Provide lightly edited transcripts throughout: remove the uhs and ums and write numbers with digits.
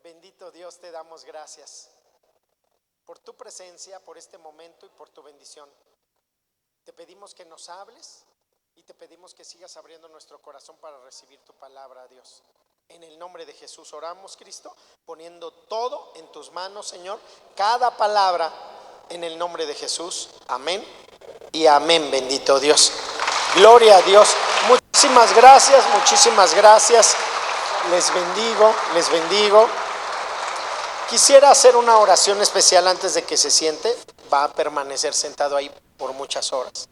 Bendito Dios, te damos gracias por tu presencia, por este momento y por tu bendición. Te pedimos que nos hables y te pedimos que sigas abriendo nuestro corazón para recibir tu palabra, Dios. En el nombre de Jesús oramos, Cristo, poniendo todo en tus manos, Señor, cada palabra en el nombre de Jesús. Amén y amén, bendito Dios. Gloria a Dios. Muchísimas gracias, muchísimas gracias. Les bendigo, les bendigo. Quisiera hacer una oración especial antes de que se siente. Va a permanecer sentado ahí por muchas horas.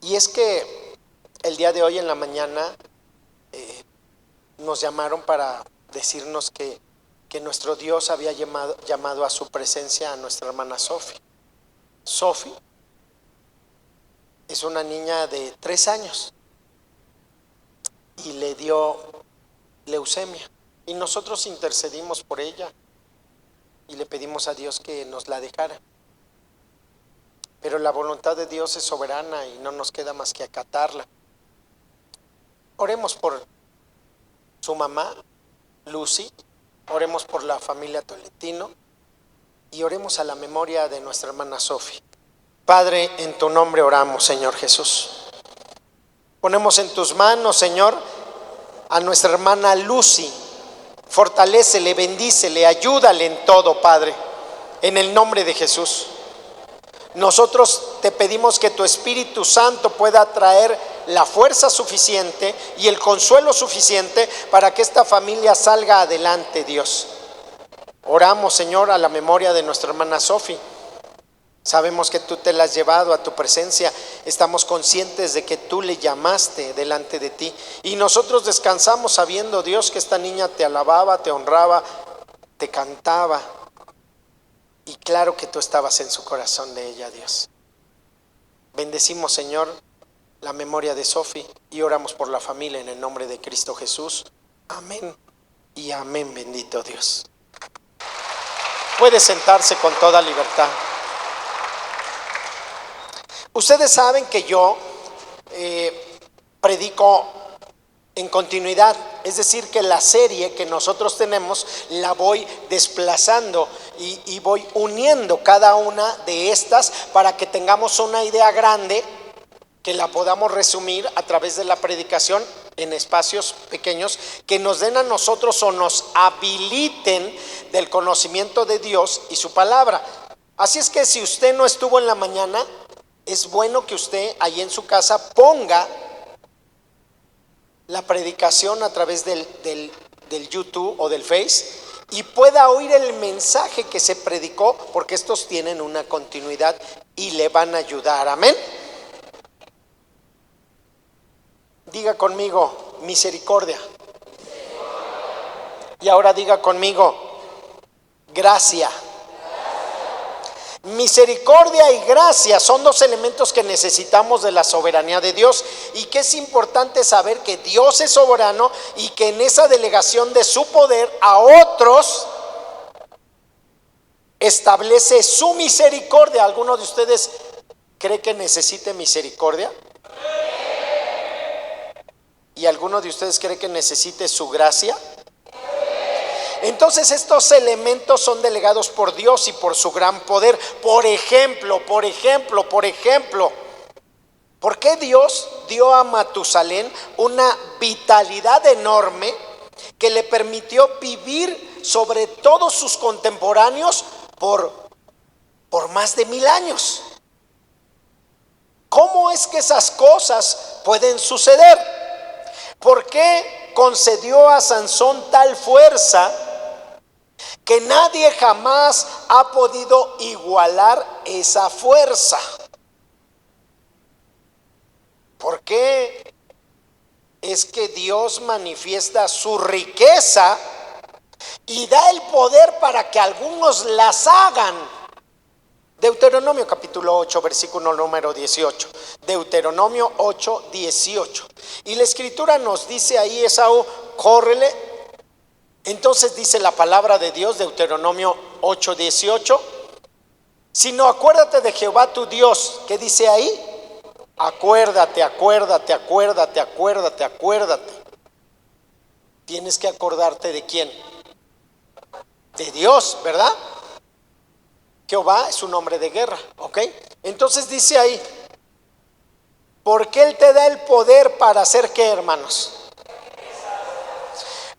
Y es que el día de hoy en la mañana nos llamaron para decirnos que nuestro Dios había llamado a su presencia a nuestra hermana Sofi. Sofi es una niña de 3 años y le dio leucemia. Y nosotros intercedimos por ella y le pedimos a Dios que nos la dejara. Pero la voluntad de Dios es soberana y no nos queda más que acatarla. Oremos por su mamá, Lucy, oremos por la familia Tolentino y oremos a la memoria de nuestra hermana Sofi. Padre, en tu nombre oramos, Señor Jesús. Ponemos en tus manos, Señor, a nuestra hermana Lucy. Fortalécele, bendícele, ayúdale en todo, Padre, en el nombre de Jesús. Nosotros te pedimos que tu Espíritu Santo pueda traer la fuerza suficiente y el consuelo suficiente para que esta familia salga adelante, Dios. Oramos, Señor, a la memoria de nuestra hermana Sofi. Sabemos que tú te la has llevado a tu presencia. Estamos conscientes de que tú le llamaste delante de ti. Y nosotros descansamos sabiendo, Dios, que esta niña te alababa, te honraba, te cantaba. Y claro que tú estabas en su corazón de ella, Dios. Bendecimos, Señor, la memoria de Sofi y oramos por la familia en el nombre de Cristo Jesús. Amén y amén, bendito Dios. Puede sentarse con toda libertad. Ustedes saben que yo predico en continuidad, es decir, que la serie que nosotros tenemos la voy desplazando y voy uniendo cada una de estas para que tengamos una idea grande que la podamos resumir a través de la predicación en espacios pequeños que nos den a nosotros o nos habiliten del conocimiento de Dios y su palabra. Así es que si usted no estuvo en la mañana, es bueno que usted ahí en su casa ponga la predicación a través del YouTube o del Face y pueda oír el mensaje que se predicó, porque estos tienen una continuidad y le van a ayudar. Amén. Diga conmigo, misericordia. Y ahora diga conmigo, gracia. Misericordia y gracia son dos elementos que necesitamos de la soberanía de Dios y que es importante saber que Dios es soberano y que en esa delegación de su poder a otros establece su misericordia. ¿Alguno de ustedes cree que necesite misericordia? ¿Y alguno de ustedes cree que necesite su gracia? Entonces estos elementos son delegados por Dios y por su gran poder. Por ejemplo, ¿por qué Dios dio a Matusalén una vitalidad enorme que le permitió vivir sobre todos sus contemporáneos por más de 1000 años? ¿Cómo es que esas cosas pueden suceder? ¿Por qué concedió a Sansón tal fuerza que nadie jamás ha podido igualar esa fuerza? ¿Por qué es que Dios manifiesta su riqueza y da el poder para que algunos las hagan? Deuteronomio capítulo 8, versículo número 18. Deuteronomio 8, 18. Y la escritura nos dice ahí, Esaú, córrele. Entonces dice la palabra de Dios, Deuteronomio 8, 18. Sino acuérdate de Jehová tu Dios. ¿Qué dice ahí? Acuérdate. tienes que acordarte de quién, de Dios, ¿verdad? Jehová es un hombre de guerra, ¿ok? Entonces dice ahí, porque Él te da el poder para hacer ¿qué, hermanos?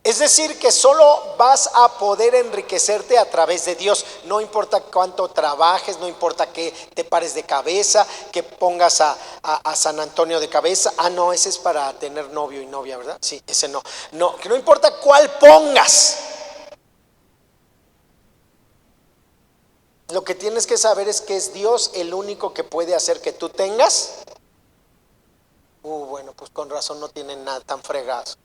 Es decir, que solo vas a poder enriquecerte a través de Dios. No importa cuánto trabajes, no importa que te pares de cabeza, que pongas a San Antonio de cabeza. Ah, no, ese es para tener novio y novia, ¿verdad? Sí, ese no. No, que no importa cuál pongas. Lo que tienes que saber es que es Dios el único que puede hacer que tú tengas. Bueno, pues con razón no tienen nada tan fregados.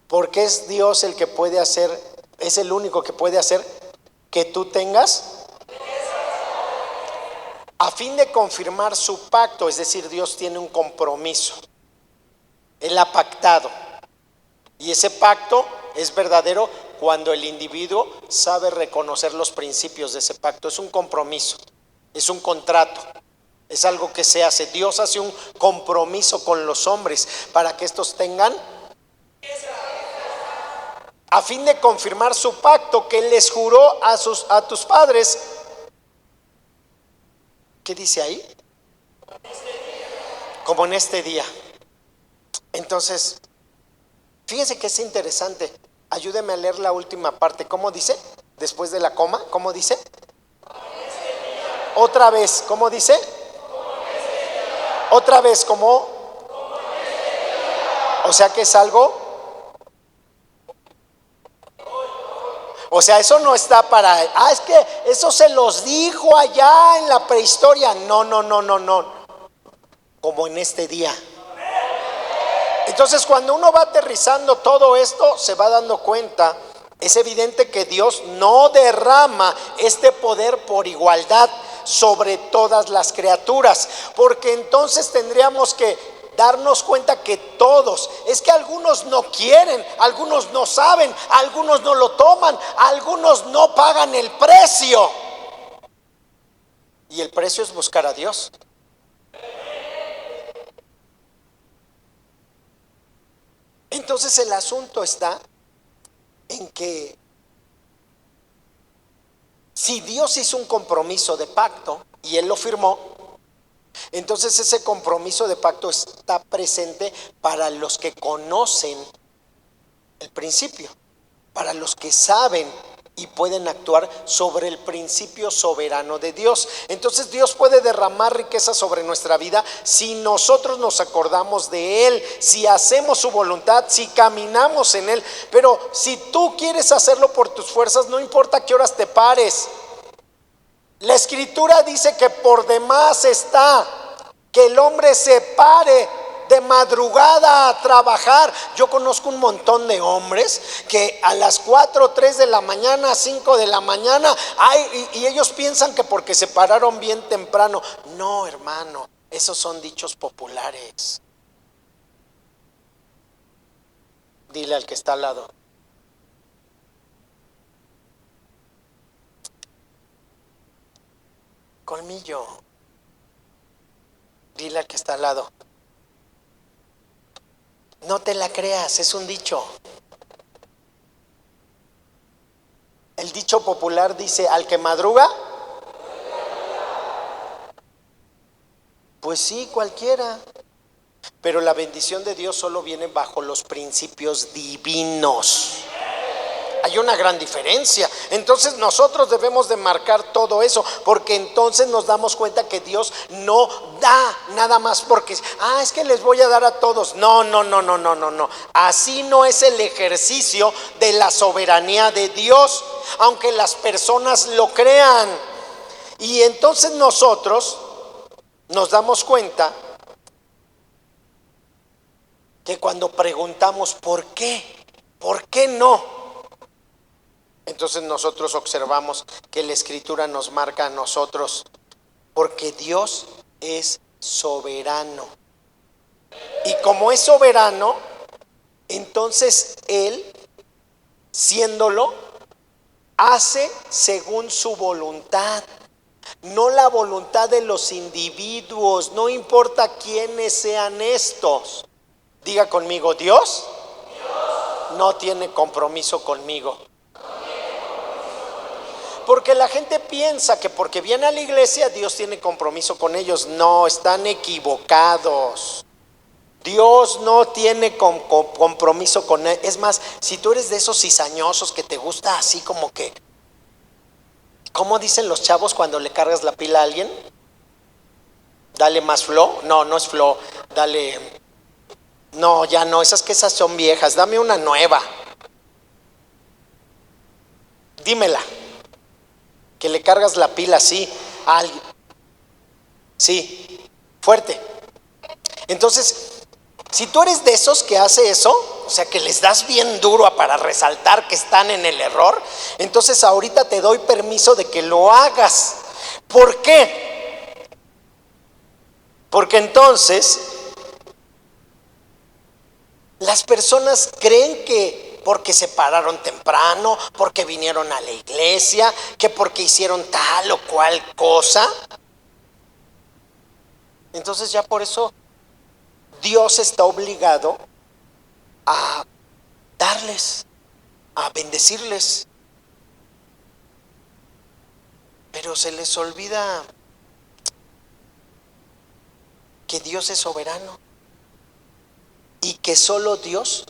Porque es Dios el que puede hacer, es el único que puede hacer que tú tengas, a fin de confirmar su pacto. Es decir, Dios tiene un compromiso, Él ha pactado, y ese pacto es verdadero cuando el individuo sabe reconocer los principios de ese pacto. Es un compromiso, es un contrato, es algo que se hace. Dios hace un compromiso con los hombres para que estos tengan, a fin de confirmar su pacto que Él les juró a tus padres. ¿Qué dice ahí? Como en este día. Entonces, fíjense que es interesante. Ayúdeme a leer la última parte. ¿Cómo dice? Después de la coma, ¿cómo dice? Otra vez, ¿cómo dice? Otra vez, ¿cómo? O sea que es algo. O sea, eso no está para, es que eso se los dijo allá en la prehistoria. No, no, no, no, no. Como en este día. Entonces, cuando uno va aterrizando todo esto, se va dando cuenta, es evidente que Dios no derrama este poder por igualdad sobre todas las criaturas, porque entonces tendríamos que darnos cuenta que todos, es que algunos no quieren, algunos no saben, algunos no lo toman, algunos no pagan el precio. Y el precio es buscar a Dios. Entonces el asunto está en que si Dios hizo un compromiso de pacto y Él lo firmó, entonces ese compromiso de pacto está presente para los que conocen el principio, para los que saben y pueden actuar sobre el principio soberano de Dios. Entonces Dios puede derramar riqueza sobre nuestra vida si nosotros nos acordamos de Él, si hacemos su voluntad, si caminamos en Él. Pero si tú quieres hacerlo por tus fuerzas, no importa a qué horas te pares. La Escritura dice que por demás está que el hombre se pare de madrugada a trabajar. Yo conozco un montón de hombres que a las 4, 3 de la mañana, 5 de la mañana, y ellos piensan que porque se pararon bien temprano. No, hermano, esos son dichos populares. Dile al que está al lado. Colmillo. Dile al que está al lado. No te la creas, es un dicho. El dicho popular dice, al que madruga, pues sí, cualquiera. Pero la bendición de Dios solo viene bajo los principios divinos. Hay una gran diferencia. Entonces nosotros debemos de marcar todo eso, porque entonces nos damos cuenta que Dios no da nada más porque es que les voy a dar a todos. No, no, no, no, no, no, no. Así no es el ejercicio de la soberanía de Dios, aunque las personas lo crean. Y entonces nosotros nos damos cuenta que cuando preguntamos ¿por qué no? Entonces nosotros observamos que la Escritura nos marca a nosotros, porque Dios es soberano. Y como es soberano, entonces Él, siéndolo, hace según su voluntad, no la voluntad de los individuos, no importa quiénes sean estos. Diga conmigo, Dios no tiene compromiso conmigo. Porque la gente piensa que porque viene a la iglesia Dios tiene compromiso con ellos. No, están equivocados. Dios no tiene compromiso con él. Es más, si tú eres de esos cizañosos que te gusta así como que, ¿cómo dicen los chavos cuando le cargas la pila a alguien? Dale más flow. No, no es flow. Dale. No, ya no, esas son viejas. Dame una nueva. Dímela. Que le cargas la pila así a alguien. Sí, fuerte. Entonces, si tú eres de esos que hace eso, o sea que les das bien duro para resaltar que están en el error, entonces ahorita te doy permiso de que lo hagas. ¿Por qué? Porque entonces las personas creen que porque se pararon temprano, porque vinieron a la iglesia, que porque hicieron tal o cual cosa, entonces ya por eso Dios está obligado a darles, a bendecirles. Pero se les olvida que Dios es soberano y que solo Dios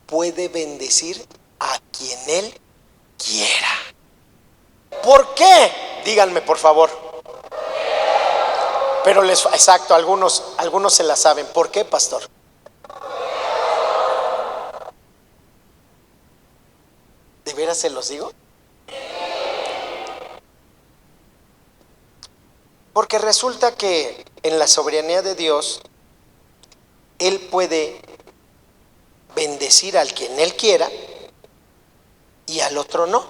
puede bendecir a quien Él quiera. ¿Por qué? Díganme por favor. Pero exacto, algunos se la saben. ¿Por qué, pastor? ¿De veras se los digo? Porque resulta que en la soberanía de Dios, Él puede bendecir al quien Él quiera y al otro no,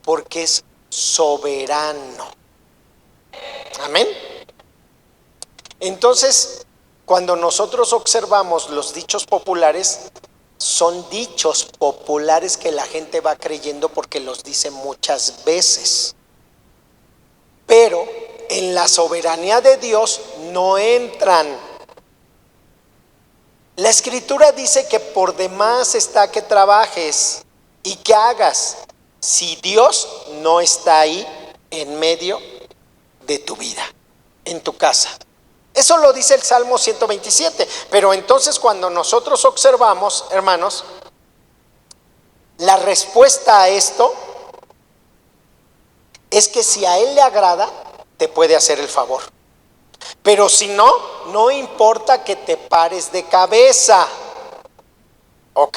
porque es soberano. Amén. Entonces, cuando nosotros observamos los dichos populares, son dichos populares que la gente va creyendo porque los dice muchas veces. Pero en la soberanía de Dios no entran. La Escritura dice que por demás está que trabajes y que hagas si Dios no está ahí en medio de tu vida, en tu casa. Eso lo dice el Salmo 127. Pero entonces cuando nosotros observamos, hermanos, la respuesta a esto es que si a Él le agrada, te puede hacer el favor. Pero si no, no importa que te pares de cabeza. ¿Ok?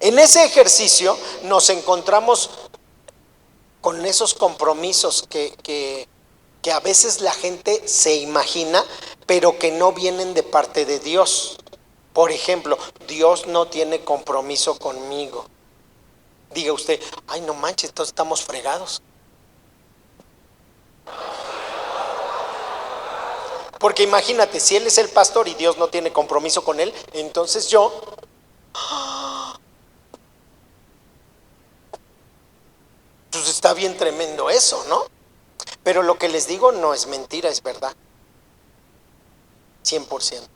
En ese ejercicio nos encontramos con esos compromisos que a veces la gente se imagina, pero que no vienen de parte de Dios. Por ejemplo, Dios no tiene compromiso conmigo. Diga usted, ay no manches, entonces estamos fregados. Porque imagínate, si Él es el pastor y Dios no tiene compromiso con Él, entonces yo... Pues está bien tremendo eso, ¿no? Pero lo que les digo no es mentira, es verdad. 100%.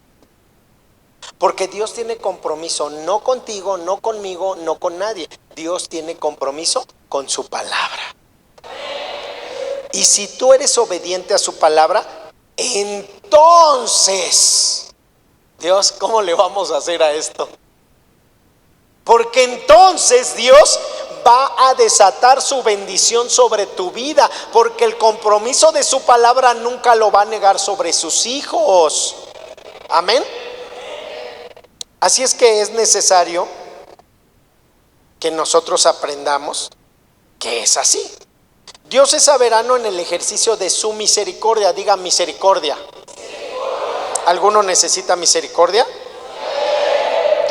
Porque Dios tiene compromiso no contigo, no conmigo, no con nadie. Dios tiene compromiso con su palabra. Y si tú eres obediente a su palabra, entonces, Dios, ¿cómo le vamos a hacer a esto? Porque entonces Dios va a desatar su bendición sobre tu vida, porque el compromiso de su palabra nunca lo va a negar sobre sus hijos. Amén. Así es que es necesario que nosotros aprendamos que es así. Dios es soberano en el ejercicio de su misericordia. Diga misericordia. ¿Alguno necesita misericordia?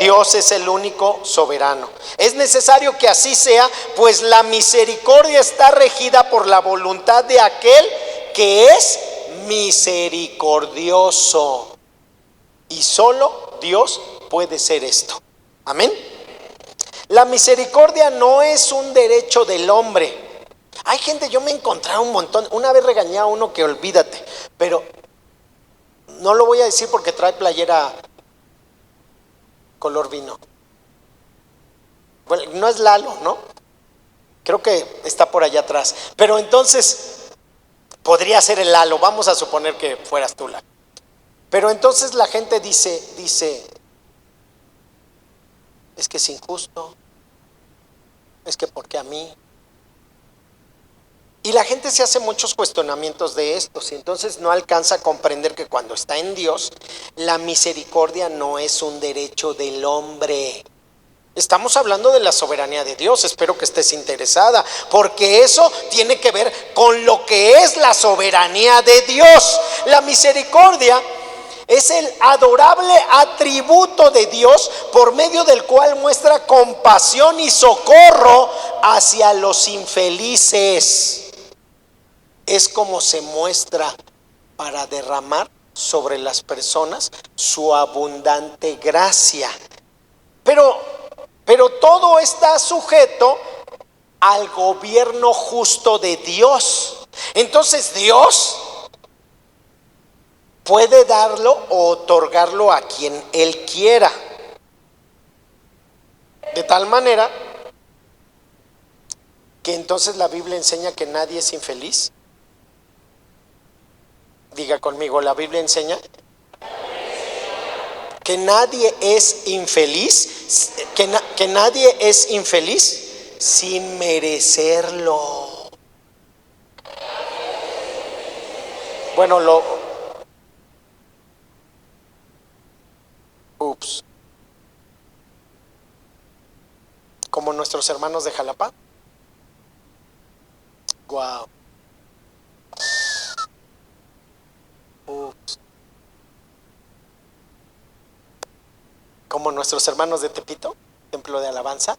Dios es el único soberano. Es necesario que así sea, pues la misericordia está regida por la voluntad de aquel que es misericordioso. Y solo Dios puede ser esto. Amén. La misericordia no es un derecho del hombre. Hay gente, yo me he encontrado un montón. Una vez regañé a uno que olvídate, pero no lo voy a decir porque trae playera color vino. Bueno, no es Lalo, ¿no? Creo que está por allá atrás. Pero entonces podría ser el Lalo. Vamos a suponer que fueras tú, Lalo. Pero entonces la gente dice, es que es injusto, es que ¿por qué a mí? Y la gente se hace muchos cuestionamientos de estos y entonces no alcanza a comprender que cuando está en Dios, la misericordia no es un derecho del hombre. Estamos hablando de la soberanía de Dios, espero que estés interesada, porque eso tiene que ver con lo que es la soberanía de Dios. La misericordia es el adorable atributo de Dios por medio del cual muestra compasión y socorro hacia los infelices. Es como se muestra para derramar sobre las personas su abundante gracia. Pero todo está sujeto al gobierno justo de Dios. Entonces Dios puede darlo o otorgarlo a quien Él quiera. De tal manera que entonces la Biblia enseña que nadie es infeliz. Diga conmigo, la Biblia enseña que nadie es infeliz, que nadie es infeliz sin merecerlo. Bueno, como nuestros hermanos de Jalapa. Wow. Como nuestros hermanos de Tepito, templo de alabanza.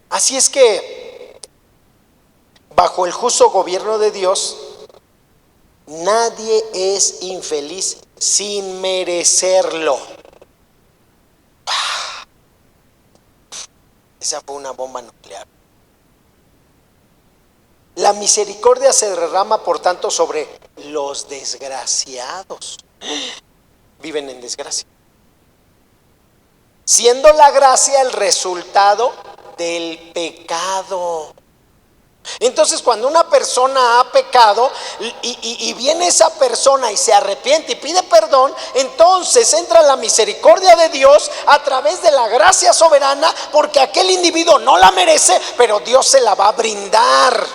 Así es que, bajo el justo gobierno de Dios, nadie es infeliz sin merecerlo. Esa fue una bomba nuclear. La misericordia se derrama, por tanto, sobre los desgraciados. Viven en desgracia. Siendo la gracia el resultado del pecado. Entonces, cuando una persona ha pecado y viene esa persona y se arrepiente y pide perdón, entonces entra la misericordia de Dios a través de la gracia soberana, porque aquel individuo no la merece, pero Dios se la va a brindar.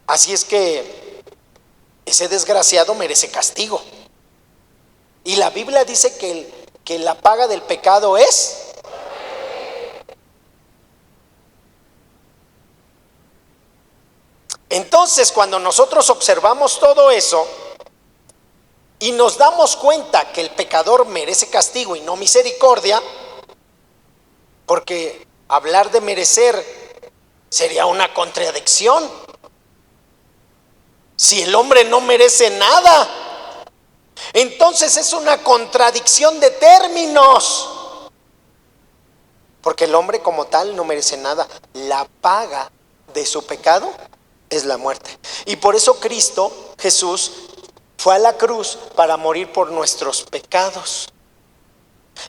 Así es que ese desgraciado merece castigo. Y la Biblia dice que la paga del pecado es... Entonces, cuando nosotros observamos todo eso y nos damos cuenta que el pecador merece castigo y no misericordia, porque hablar de merecer sería una contradicción. Si el hombre no merece nada, entonces es una contradicción de términos, porque el hombre como tal no merece nada. La paga de su pecado es la muerte. Y por eso Cristo, Jesús, fue a la cruz para morir por nuestros pecados.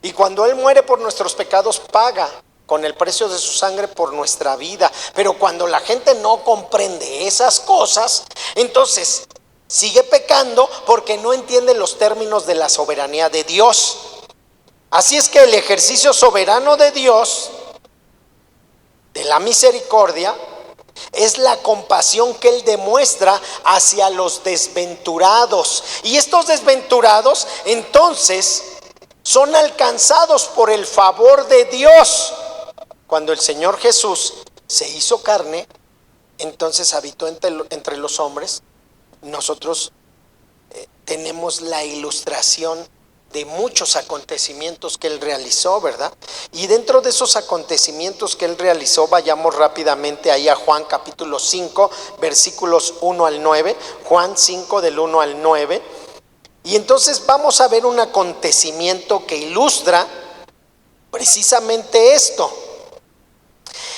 Y cuando Él muere por nuestros pecados, paga con el precio de su sangre por nuestra vida. Pero cuando la gente no comprende esas cosas, entonces sigue pecando porque no entiende los términos de la soberanía de Dios. Así es que el ejercicio soberano de Dios, de la misericordia, es la compasión que Él demuestra hacia los desventurados. Y estos desventurados entonces son alcanzados por el favor de Dios. Cuando el Señor Jesús se hizo carne, entonces habitó entre los hombres. Nosotros tenemos la ilustración de muchos acontecimientos que él realizó, ¿verdad? Y dentro de esos acontecimientos que él realizó, vayamos rápidamente ahí a Juan capítulo 5, versículos 1 al 9, Juan 5 del 1 al 9. Y entonces vamos a ver un acontecimiento que ilustra precisamente esto.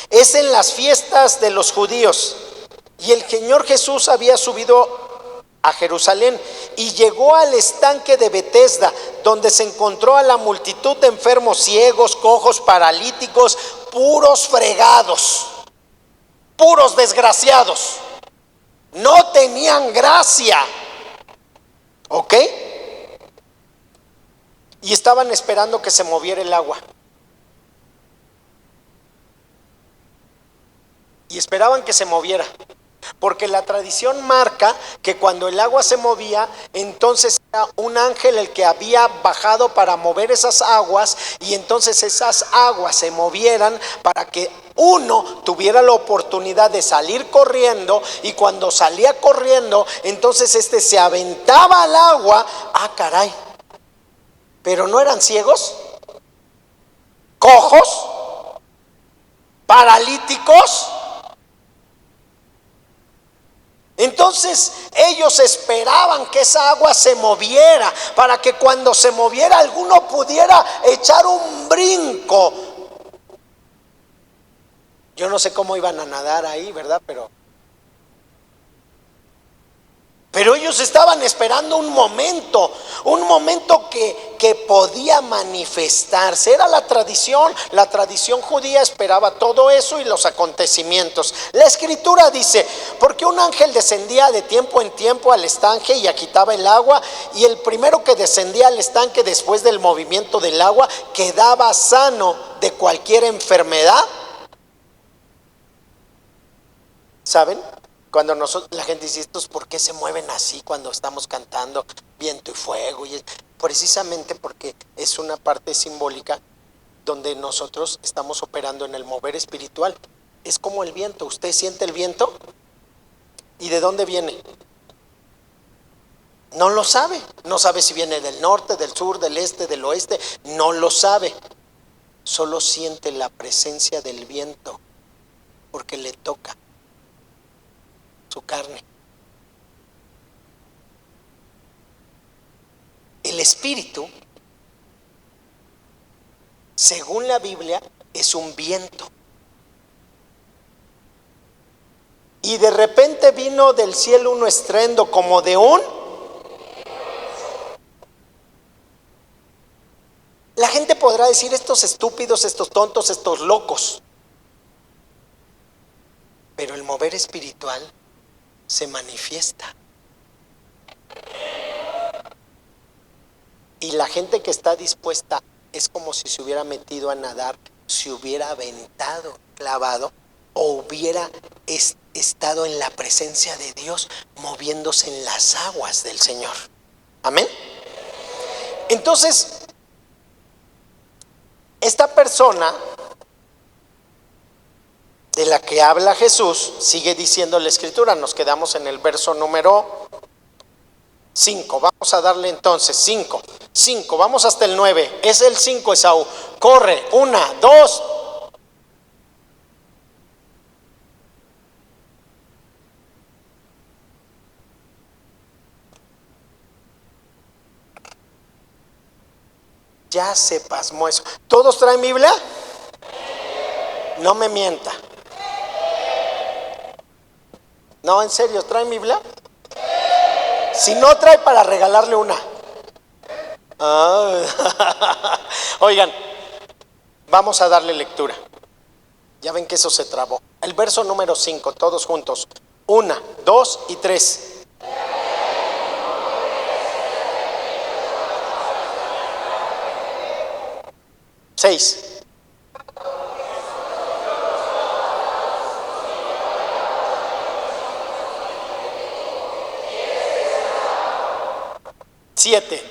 Es en las fiestas de los judíos, y el Señor Jesús había subido a Jerusalén y llegó al estanque de Betesda, donde se encontró a la multitud de enfermos, ciegos, cojos, paralíticos, puros fregados, puros desgraciados, no tenían gracia, ¿ok? Y estaban esperando que se moviera el agua. Y esperaban que se moviera, porque la tradición marca que cuando el agua se movía, entonces era un ángel el que había bajado para mover esas aguas, y entonces esas aguas se movieran para que uno tuviera la oportunidad de salir corriendo, y cuando salía corriendo, entonces se aventaba al agua. Ah, caray, pero no eran ciegos, cojos, paralíticos. Entonces ellos esperaban que esa agua se moviera para que cuando se moviera alguno pudiera echar un brinco. Yo no sé cómo iban a nadar ahí, ¿verdad? Pero ellos estaban esperando un momento que podía manifestarse. Era la tradición judía esperaba todo eso y los acontecimientos. La escritura dice, porque un ángel descendía de tiempo en tiempo al estanque y agitaba el agua, y el primero que descendía al estanque después del movimiento del agua quedaba sano de cualquier enfermedad. ¿Saben? Cuando la gente dice, ¿estos por qué se mueven así cuando estamos cantando viento y fuego? Y precisamente porque es una parte simbólica donde nosotros estamos operando en el mover espiritual. Es como el viento. ¿Usted siente el viento? ¿Y de dónde viene? No lo sabe. No sabe si viene del norte, del sur, del este, del oeste. No lo sabe. Solo siente la presencia del viento porque le toca su carne. El espíritu, según la Biblia, es un viento. Y de repente vino del cielo un estruendo como de un... La gente podrá decir, estos estúpidos, estos tontos, estos locos. Pero el mover espiritual se manifiesta. Y la gente que está dispuesta es como si se hubiera metido a nadar, se hubiera aventado, clavado, o hubiera estado en la presencia de Dios, moviéndose en las aguas del Señor. Amén. Entonces, esta persona de la que habla Jesús, sigue diciendo la escritura. Nos quedamos en el verso número 5. Vamos a darle entonces 5, vamos hasta el 9. Es el 5, Esaú. Corre, 1, 2. Ya se pasmó eso. ¿Todos traen Biblia? No me mienta. No, en serio, ¿traen Biblia? Si no, trae para regalarle una. Oigan, vamos a darle lectura. Ya ven que eso se trabó. El verso número 5, todos juntos. 1, 2 y 3. Seis. 7.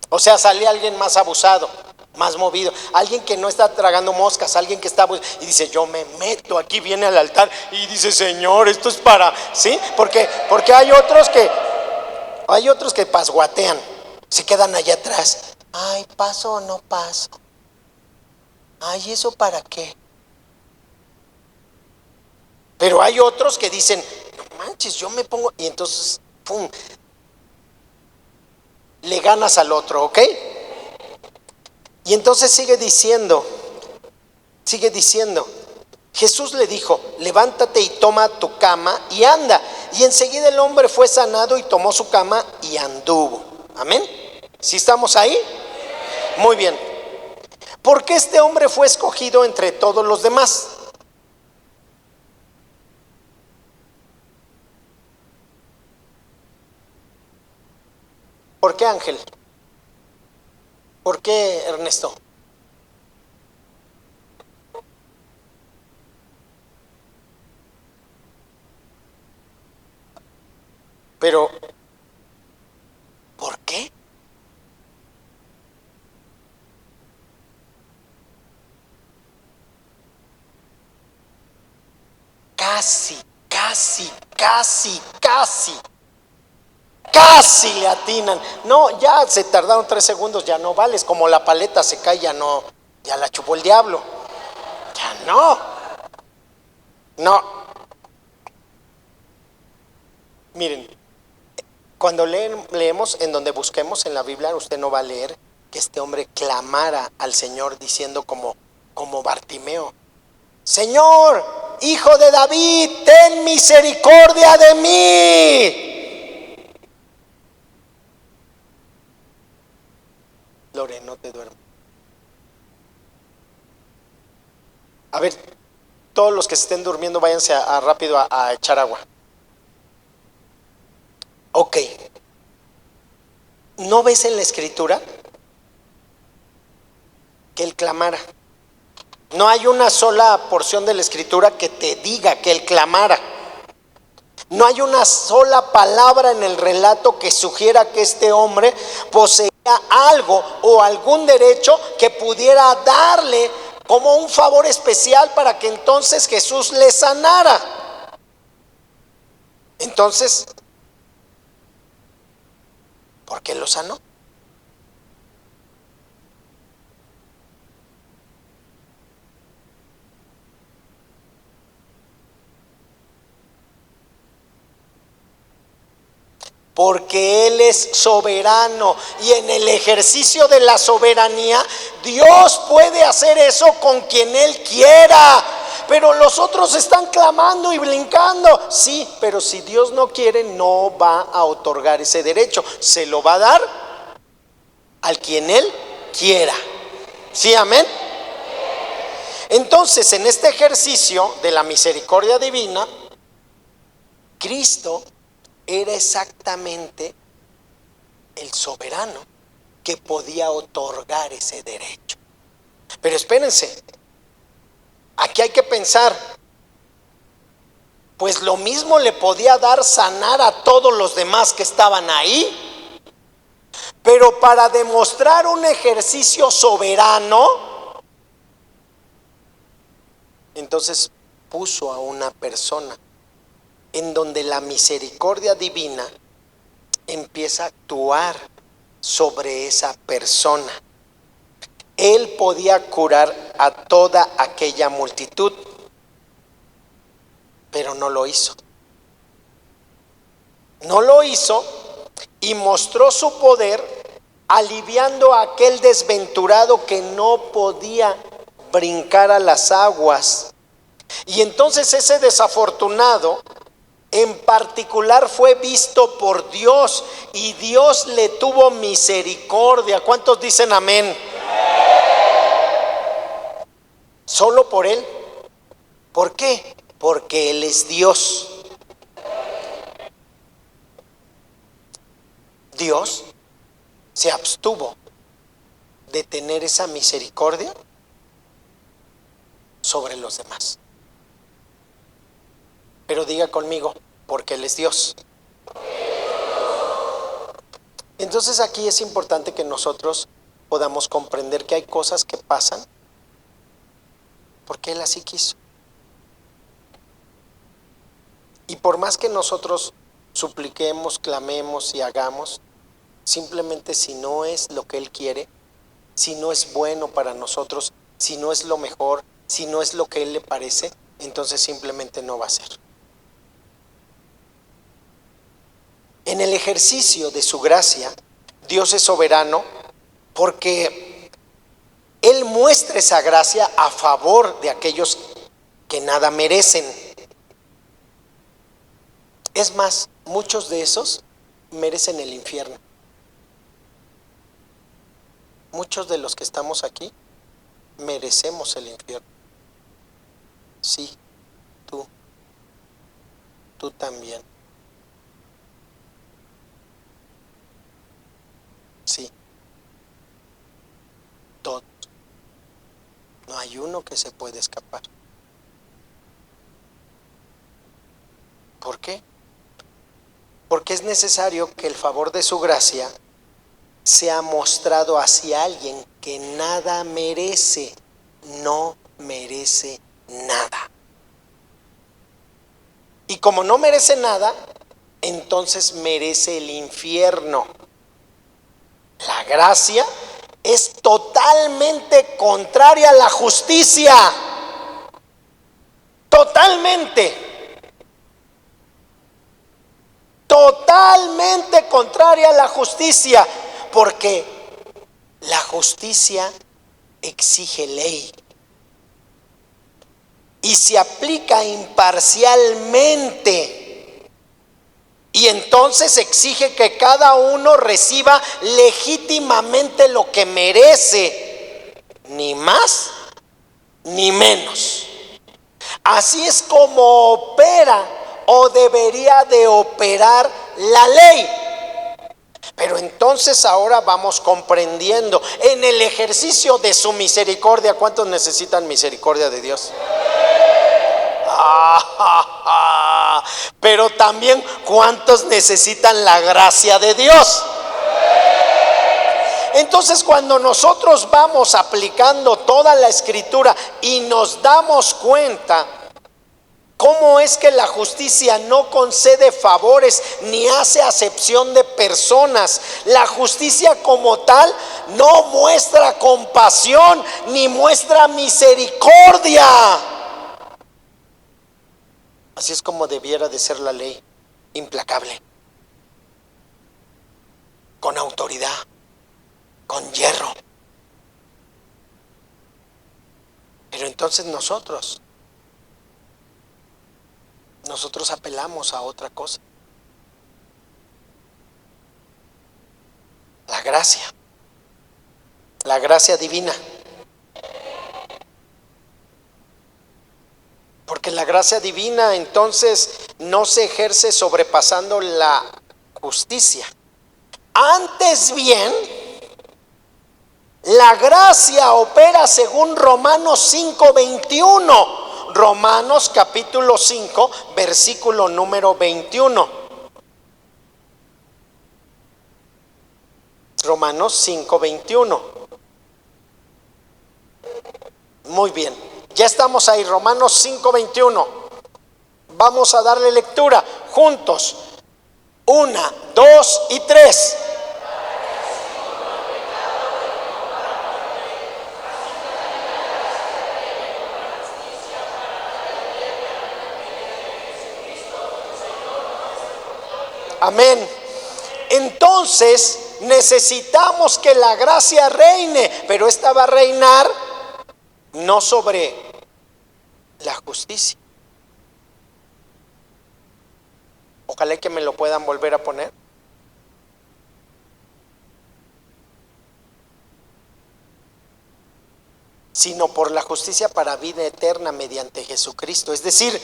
O sea, salía alguien más abusado. más movido, alguien que no está tragando moscas, alguien que está y dice, yo me meto aquí, viene al altar y dice, Señor, esto es para, ¿sí? Porque hay otros que pasguatean, se quedan allá atrás. Ay, ¿paso o no paso? Ay, ¿eso para qué? Pero hay otros que dicen, no manches, yo me pongo, y entonces, pum, le ganas al otro, ¿ok? Y entonces sigue diciendo, Jesús le dijo, levántate y toma tu cama y anda. Y enseguida el hombre fue sanado y tomó su cama y anduvo. Amén. ¿Sí estamos ahí? Muy bien. ¿Por qué este hombre fue escogido entre todos los demás? ¿Por qué, Ángel? ¿Por qué, Ernesto? Pero, ¿por qué? Casi le atinan. No, ya se tardaron 3 segundos, ya no vales. Como la paleta se cae, ya no, ya la chupó el diablo. Ya no. No. Miren, cuando leemos en donde busquemos en la Biblia, usted no va a leer que este hombre clamara al Señor diciendo como Bartimeo, Señor, hijo de David, ten misericordia de mí. Lore, no te duermas. A ver, todos los que se estén durmiendo, váyanse rápido a echar agua. Ok. ¿No ves en la escritura que él clamara? No hay una sola porción de la escritura que te diga que él clamara. No hay una sola palabra en el relato que sugiera que este hombre poseía algo o algún derecho que pudiera darle como un favor especial para que entonces Jesús le sanara. Entonces, ¿por qué lo sanó? Porque Él es soberano y en el ejercicio de la soberanía Dios puede hacer eso con quien Él quiera. Pero los otros están clamando y brincando. Sí, pero si Dios no quiere, no va a otorgar ese derecho. Se lo va a dar al quien Él quiera. ¿Sí, amén? Entonces, en este ejercicio de la misericordia divina, Cristo era exactamente el soberano que podía otorgar ese derecho. Pero espérense, aquí hay que pensar, pues lo mismo le podía dar sanar a todos los demás que estaban ahí, pero para demostrar un ejercicio soberano, entonces puso a una persona en donde la misericordia divina empieza a actuar sobre esa persona. Él podía curar a toda aquella multitud, pero no lo hizo. No lo hizo y mostró su poder aliviando a aquel desventurado que no podía brincar a las aguas. Y entonces ese desafortunado en particular fue visto por Dios y Dios le tuvo misericordia. ¿Cuántos dicen amén? Solo por él. ¿Por qué? Porque Él es Dios. Dios se abstuvo de tener esa misericordia sobre los demás. Pero diga conmigo, porque Él es Dios. Entonces aquí es importante que nosotros podamos comprender que hay cosas que pasan porque Él así quiso. Y por más que nosotros supliquemos, clamemos y hagamos, simplemente si no es lo que Él quiere, si no es bueno para nosotros, si no es lo mejor, si no es lo que Él le parece, entonces simplemente no va a ser. En el ejercicio de su gracia, Dios es soberano porque Él muestra esa gracia a favor de aquellos que nada merecen. Es más, muchos de esos merecen el infierno. Muchos de los que estamos aquí merecemos el infierno. Sí, tú también. Sí, todos. No hay uno que se puede escapar. ¿Por qué? Porque es necesario que el favor de su gracia sea mostrado hacia alguien que nada merece, no merece nada. Y como no merece nada, entonces merece el infierno. La gracia es totalmente contraria a la justicia. Totalmente contraria a la justicia, porque la justicia exige ley y se aplica imparcialmente, y entonces exige que cada uno reciba legítimamente lo que merece, ni más ni menos. Así es como opera o debería de operar la ley. Pero entonces ahora vamos comprendiendo en el ejercicio de su misericordia. ¿Cuántos necesitan misericordia de Dios? Pero también ¿cuántos necesitan la gracia de Dios? Entonces, cuando nosotros vamos aplicando toda la escritura y nos damos cuenta cómo es que la justicia no concede favores ni hace acepción de personas, la justicia como tal no muestra compasión ni muestra misericordia. Así es como debiera de ser la ley, implacable, con autoridad, con hierro. Pero entonces nosotros apelamos a otra cosa. La gracia divina. Porque la gracia divina entonces no se ejerce sobrepasando la justicia. Antes bien, la gracia opera según Romanos 5:21. Romanos capítulo 5, versículo número 21. Romanos 5:21. Muy bien, ya estamos ahí, Romanos 5:21. Vamos a darle lectura juntos. 1, 2 y 3. Amén. Entonces necesitamos que la gracia reine, pero esta va a reinar no sobre la justicia. Ojalá que me lo puedan volver a poner. Sino por la justicia para vida eterna mediante Jesucristo. Es decir,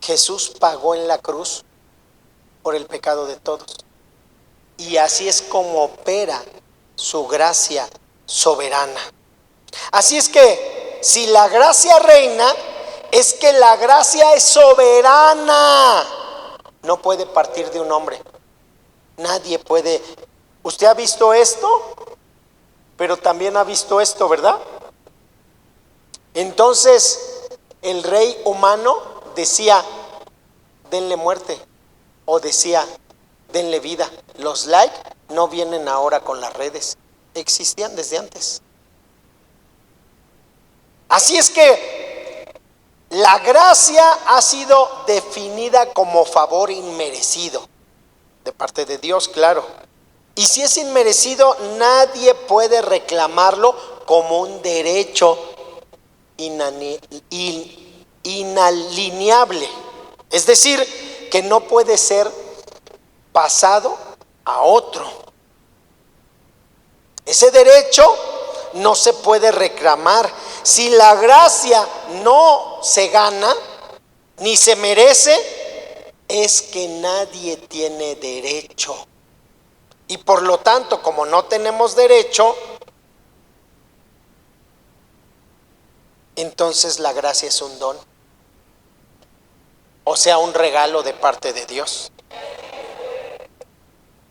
Jesús pagó en la cruz por el pecado de todos. Y así es como opera su gracia soberana. Así es que si la gracia reina, es que la gracia es soberana. No puede partir de un hombre. Nadie puede. ¿Usted ha visto esto? pero también ha visto esto, ¿verdad? Entonces, el rey humano decía, denle muerte, o decía, denle vida. Los likes no vienen ahora con las redes, existían desde antes. Así es que la gracia ha sido definida como favor inmerecido, de parte de Dios, claro. Y si es inmerecido, nadie puede reclamarlo como un derecho inalienable. Es decir, que no puede ser pasado a otro. Ese derecho no se puede reclamar. Si la gracia no se gana ni se merece, es que nadie tiene derecho. Y por lo tanto, como no tenemos derecho, entonces la gracia es un don, o sea, un regalo de parte de Dios.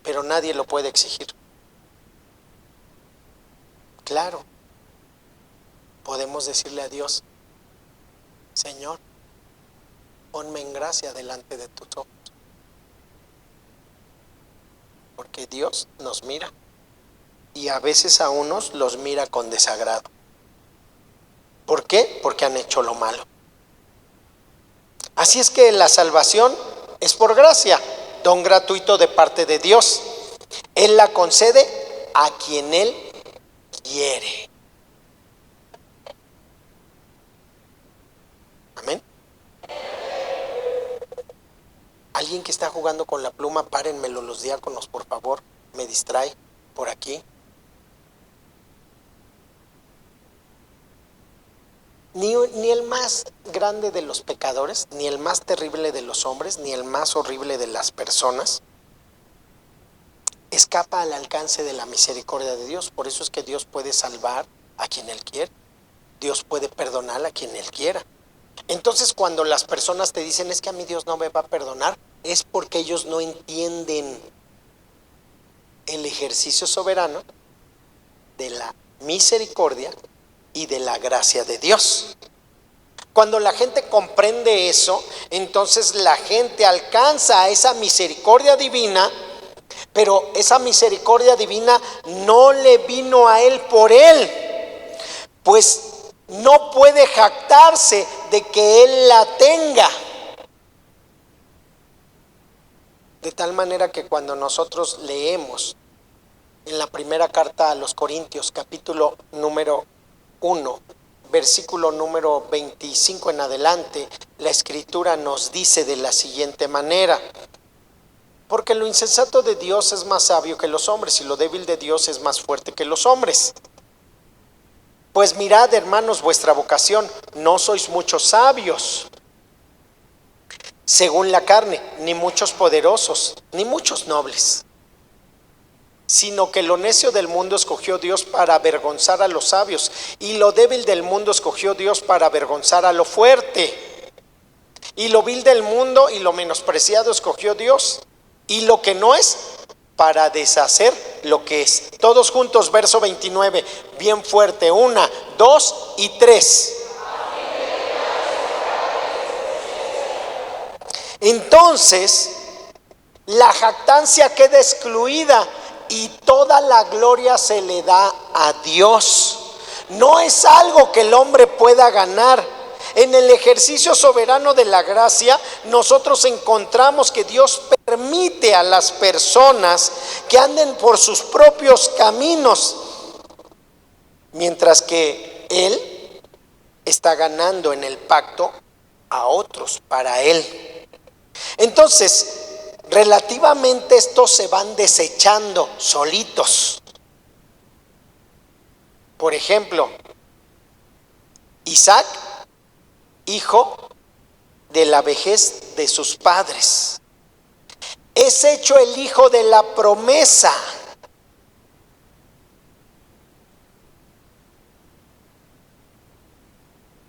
Pero nadie lo puede exigir. Claro, podemos decirle a Dios, Señor, ponme en gracia delante de tus ojos. Porque Dios nos mira y a veces a unos los mira con desagrado. ¿Por qué? Porque han hecho lo malo. Así es que la salvación es por gracia, don gratuito de parte de Dios. Él la concede a quien Él quiere. Amén. Alguien que está jugando con la pluma, párenmelo los diáconos, por favor. Me distrae por aquí. Ni el más grande de los pecadores, ni el más terrible de los hombres, ni el más horrible de las personas escapa al alcance de la misericordia de Dios. Por eso es que Dios puede salvar a quien Él quiere. Dios puede perdonar a quien Él quiera. Entonces, cuando las personas te dicen, es que a mí Dios no me va a perdonar, es porque ellos no entienden el ejercicio soberano de la misericordia y de la gracia de Dios. Cuando la gente comprende eso, entonces la gente alcanza a esa misericordia divina, pero esa misericordia divina no le vino a él por él, pues no puede jactarse de que él la tenga. De tal manera que cuando nosotros leemos en la primera carta a los Corintios, capítulo número 1, versículo número 25 en adelante, la escritura nos dice de la siguiente manera: porque lo insensato de Dios es más sabio que los hombres, y lo débil de Dios es más fuerte que los hombres. Pues mirad, hermanos, vuestra vocación, no sois muchos sabios según la carne, ni muchos poderosos, ni muchos nobles, sino que lo necio del mundo escogió Dios para avergonzar a los sabios, y lo débil del mundo escogió Dios para avergonzar a lo fuerte, y lo vil del mundo y lo menospreciado escogió Dios, y lo que no es, para deshacer lo que es. Todos juntos, verso 29, bien fuerte, 1, 2 y 3. Entonces, la jactancia queda excluida y toda la gloria se le da a Dios. No es algo que el hombre pueda ganar. En el ejercicio soberano de la gracia, nosotros encontramos que Dios permite a las personas que anden por sus propios caminos, mientras que Él está ganando en el pacto a otros para Él. Entonces, relativamente estos se van desechando solitos. Por ejemplo, Isaac, hijo de la vejez de sus padres, es hecho el hijo de la promesa.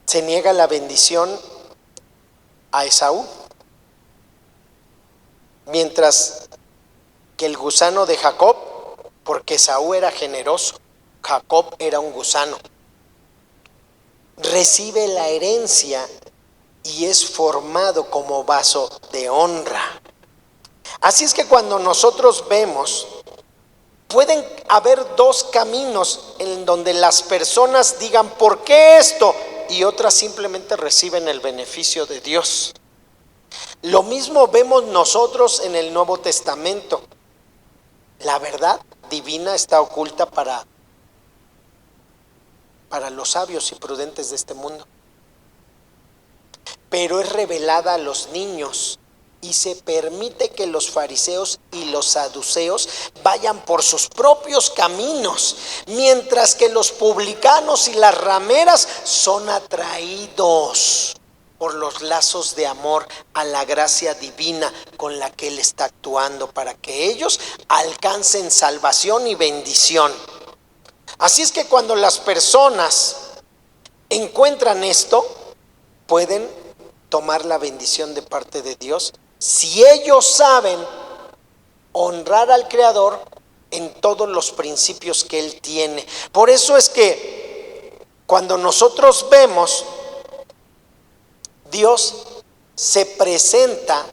Se niega la bendición a Esaú, mientras que el gusano de Jacob, porque Esaú era generoso, Jacob era un gusano. Recibe la herencia y es formado como vaso de honra. Así es que cuando nosotros vemos, pueden haber dos caminos en donde las personas digan ¿por qué esto? Y otras simplemente reciben el beneficio de Dios. Lo mismo vemos nosotros en el Nuevo Testamento. La verdad divina está oculta para los sabios y prudentes de este mundo, pero es revelada a los niños. Y se permite que los fariseos y los saduceos vayan por sus propios caminos, mientras que los publicanos y las rameras son atraídos por los lazos de amor a la gracia divina con la que Él está actuando para que ellos alcancen salvación y bendición. Así es que cuando las personas encuentran esto, pueden tomar la bendición de parte de Dios si ellos saben honrar al Creador en todos los principios que Él tiene. Por eso es que cuando nosotros vemos, Dios se presenta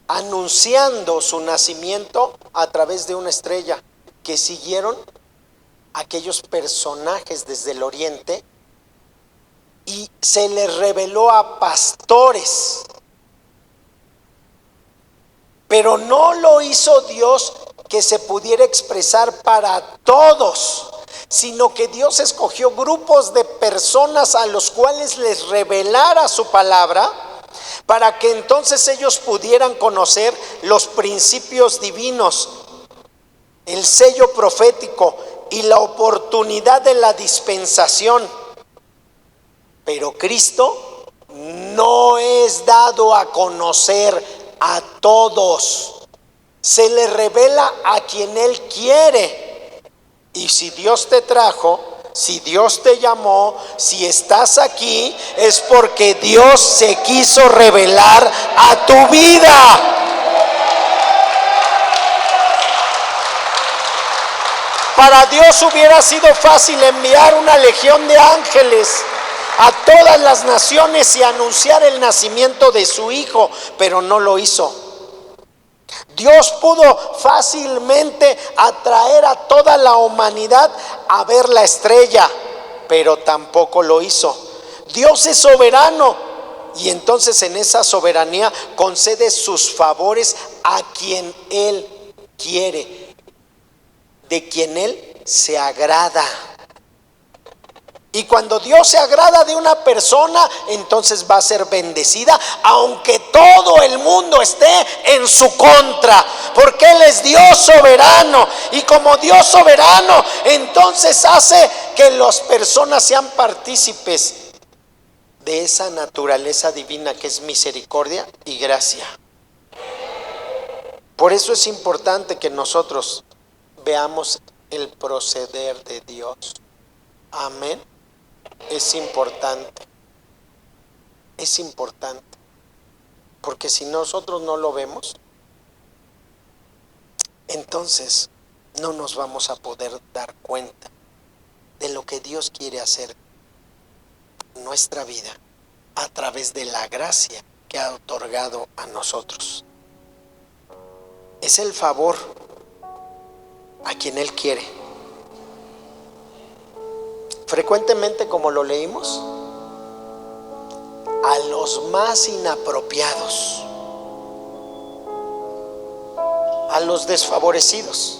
anunciando su nacimiento a través de una estrella que siguieron aquellos personajes desde el oriente, y se les reveló a pastores. Pero no lo hizo Dios que se pudiera expresar para todos, sino que Dios escogió grupos de personas a los cuales les revelara su palabra, para que entonces ellos pudieran conocer los principios divinos, el sello profético y la oportunidad de la dispensación. Pero Cristo no es dado a conocer a todos. Se le revela a quien Él quiere. Y si Dios te trajo, si Dios te llamó, si estás aquí, es porque Dios se quiso revelar a tu vida. Para Dios hubiera sido fácil enviar una legión de ángeles a todas las naciones y anunciar el nacimiento de su Hijo, pero no lo hizo. Dios pudo fácilmente atraer a toda la humanidad a ver la estrella, pero tampoco lo hizo. Dios es soberano y entonces en esa soberanía concede sus favores a quien Él quiere, de quien Él se agrada. Y cuando Dios se agrada de una persona, entonces va a ser bendecida, aunque todo el mundo esté en su contra, porque Él es Dios soberano. Y como Dios soberano, entonces hace que las personas sean partícipes de esa naturaleza divina que es misericordia y gracia. Por eso es importante que nosotros veamos el proceder de Dios. Amén. Es importante, porque si nosotros no lo vemos, entonces no nos vamos a poder dar cuenta de lo que Dios quiere hacer en nuestra vida a través de la gracia que ha otorgado a nosotros. Es el favor a quien Él quiere. Frecuentemente, como lo leímos, a los más inapropiados, a los desfavorecidos,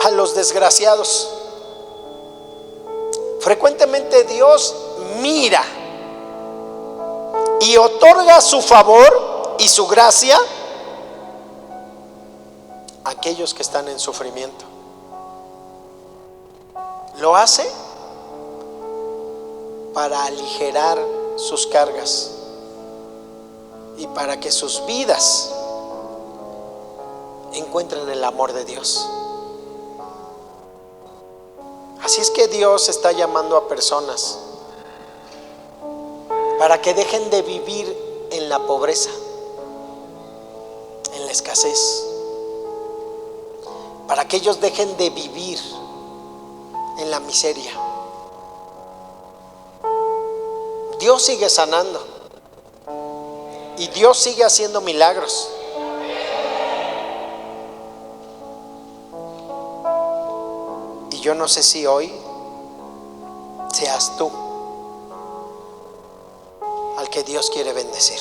a los desgraciados. Frecuentemente Dios mira y otorga su favor y su gracia a aquellos que están en sufrimiento. Lo hace para aligerar sus cargas y para que sus vidas encuentren el amor de Dios. Así es que Dios está llamando a personas para que dejen de vivir en la pobreza, en la escasez, para que ellos dejen de vivir en la miseria. Dios sigue sanando y Dios sigue haciendo milagros. Y yo no sé si hoy seas tú al que Dios quiere bendecir.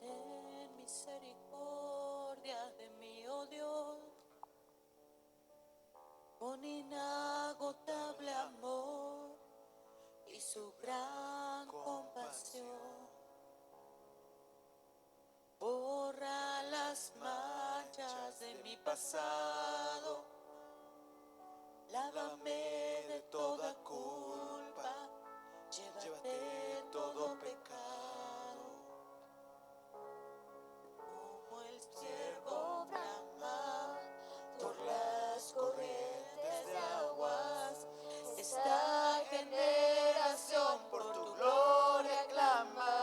Ten misericordia de mí, oh Dios, con inagotable amor y su gran compasión. Borra las manchas de mi pasado, lávame de toda culpa, llévate todo pecado. Como el ciervo brama por las corrientes de aguas, esta generación por tu gloria clama.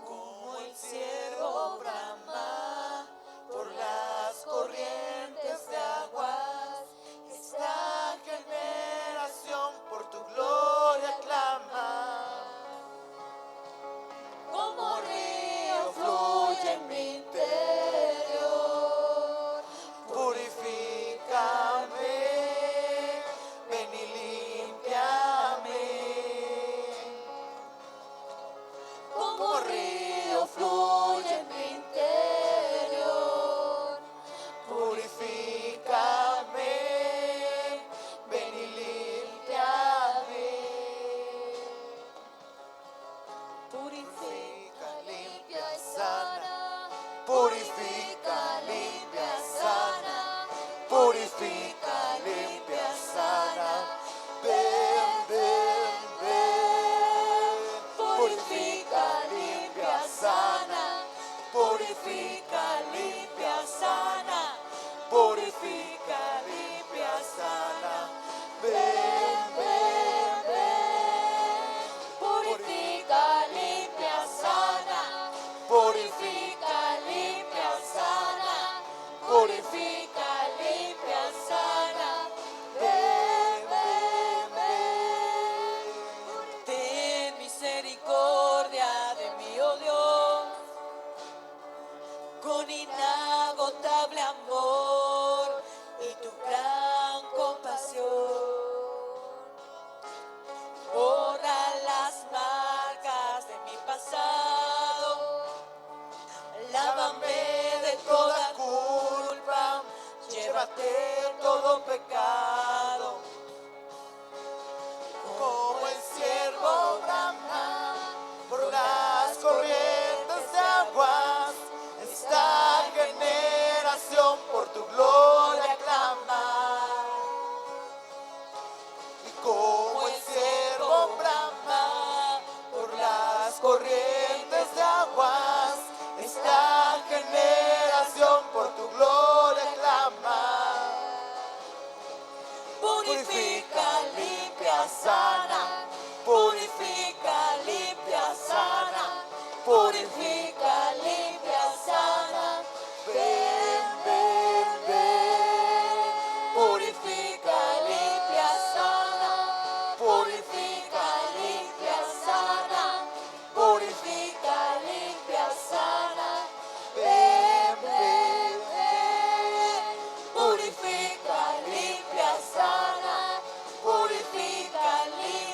Como el ciervo brama por las corrientes de aguas, esta generación por tu gloria clama. Como río fluye en mi interior, purifícame, ven y límpiame. Como río fluye en mi interior, purifícame, ven y límpiame. Purifica, limpia y sana, purifica, limpia, sana, purifica, limpia, sana. Ven, ven, ven, purifica, limpia, sana, purifica, limpia, sana, purifica, limpia, sana. Ven, ven, ven, purifica, limpia, sana, purifica, limpia, sana, purifica, limpia, sana. Ven, ven, ven. Ten misericordia de mí, oh Dios, con inagotable amor y tu gran compasión. Borra las marcas de mi pasado, lávame de toda culpa, llévate todo pecado. Como el ciervo brama por las corrientes de aguas, esta generación por tu gloria clama. Y como el ciervo brama por las corrientes de aguas, esta generación por tu gloria clama. Purifica, limpia, sana, purifica, limpia, sana, purifica, limpia, sana. Ven, ven, ven, purifica, limpia, sana, purifica, limpia, sana, purifica, limpia, sana. Ven, ven, ven, purifica, limpia, sana, purifica, limpia.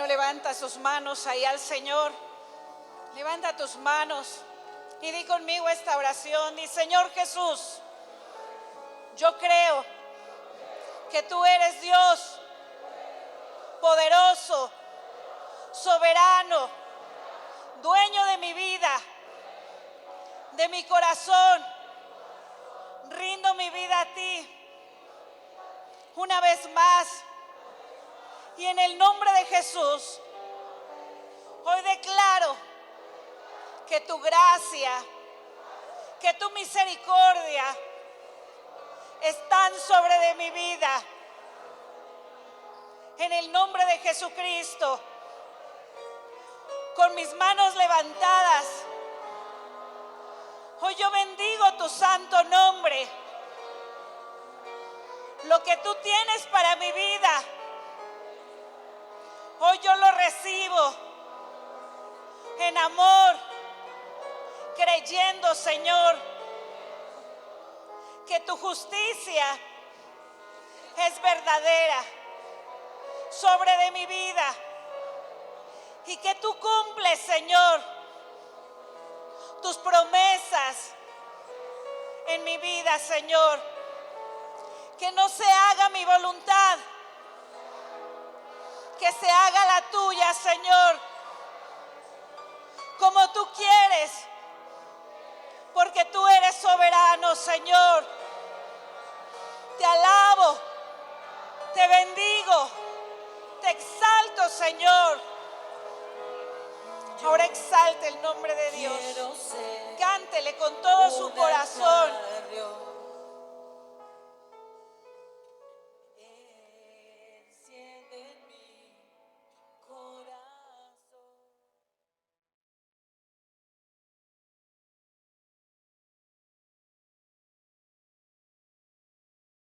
levanta sus manos ahí al Señor. Levanta tus manos y di conmigo esta oración. Di: Señor Jesús, yo creo que tú eres Dios, poderoso, soberano, dueño de mi vida, de mi corazón. Rindo mi vida a ti una vez más. Y en el nombre de Jesús, hoy declaro que tu gracia, que tu misericordia están sobre de mi vida. En el nombre de Jesucristo, con mis manos levantadas, hoy yo bendigo tu santo nombre. Lo que tú tienes para mi vida, hoy yo lo recibo en amor, creyendo, Señor, que tu justicia es verdadera sobre de mi vida y que tú cumples, Señor, tus promesas en mi vida, Señor. Que no se haga mi voluntad, que se haga la tuya, Señor, como tú quieres, porque tú eres soberano, Señor. Te alabo, te bendigo, te exalto, Señor. Ahora exalte el nombre de Dios. Cántele con todo su corazón.